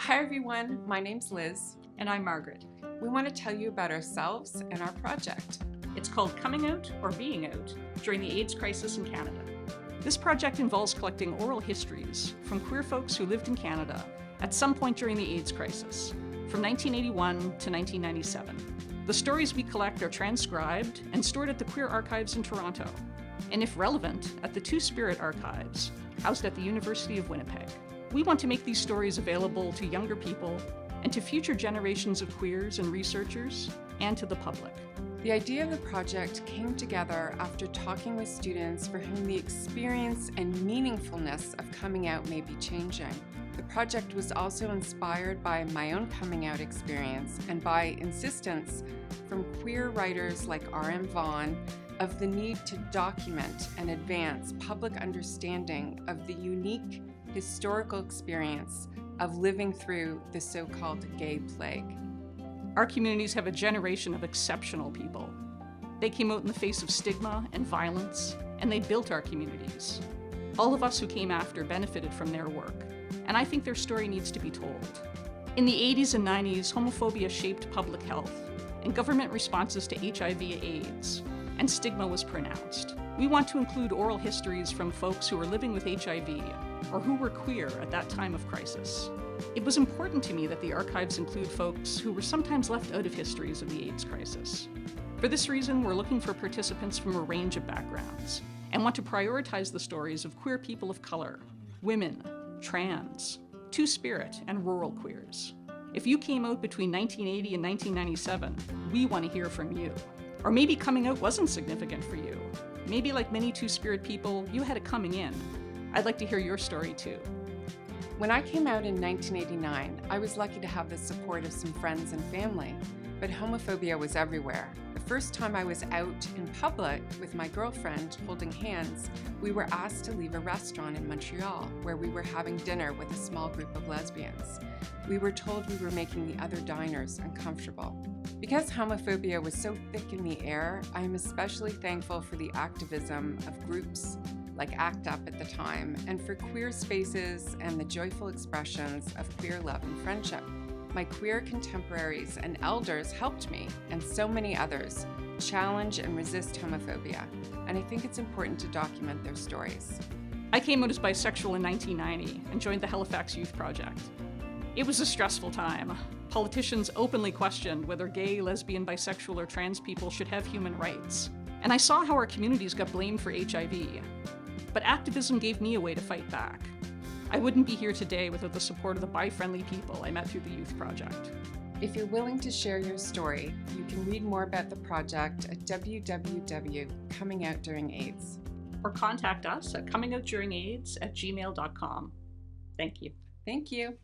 Hi everyone, my name's Liz. And I'm Margaret. We want to tell you about ourselves and our project. It's called Coming Out or Being Out during the AIDS crisis in Canada. This project involves collecting oral histories from queer folks who lived in Canada at some point during the AIDS crisis, from 1981 to 1997. The stories we collect are transcribed and stored at the Queer Archives in Toronto, and if relevant, at the Two-Spirit Archives, housed at the University of Winnipeg. We want to make these stories available to younger people and to future generations of queers and researchers, and to the public. The idea of the project came together after talking with students for whom the experience and meaningfulness of coming out may be changing. The project was also inspired by my own coming out experience and by insistence from queer writers like R.M. Vaughan of the need to document and advance public understanding of the unique historical experience of living through the so-called gay plague. Our communities have a generation of exceptional people. They came out in the face of stigma and violence, and they built our communities. All of us who came after benefited from their work, and I think their story needs to be told. In the 80s and 90s, homophobia shaped public health and government responses to HIV/AIDS, and stigma was pronounced. We want to include oral histories from folks who were living with HIV or who were queer at that time of crisis. It was important to me that the archives include folks who were sometimes left out of histories of the AIDS crisis. For this reason, we're looking for participants from a range of backgrounds and want to prioritize the stories of queer people of color, women, trans, Two-Spirit, and rural queers. If you came out between 1980 and 1997, we want to hear from you. Or maybe coming out wasn't significant for you. Maybe like many Two-Spirit people, you had a coming in. I'd like to hear your story too. When I came out in 1989, I was lucky to have the support of some friends and family, but homophobia was everywhere. The first time I was out in public with my girlfriend holding hands, we were asked to leave a restaurant in Montreal where we were having dinner with a small group of lesbians. We were told we were making the other diners uncomfortable. Because homophobia was so thick in the air, I am especially thankful for the activism of groups like ACT UP at the time, and for queer spaces and the joyful expressions of queer love and friendship. My queer contemporaries and elders helped me, and so many others, challenge and resist homophobia, and I think it's important to document their stories. I came out as bisexual in 1990 and joined the Halifax Youth Project. It was a stressful time. Politicians openly questioned whether gay, lesbian, bisexual, or trans people should have human rights. And I saw how our communities got blamed for HIV. But activism gave me a way to fight back. I wouldn't be here today without the support of the bi-friendly people I met through the Youth Project. If you're willing to share your story, you can read more about the project at www.Comingoutduringaids. Or contact us at comingoutduringaids@gmail.com. Thank you. Thank you.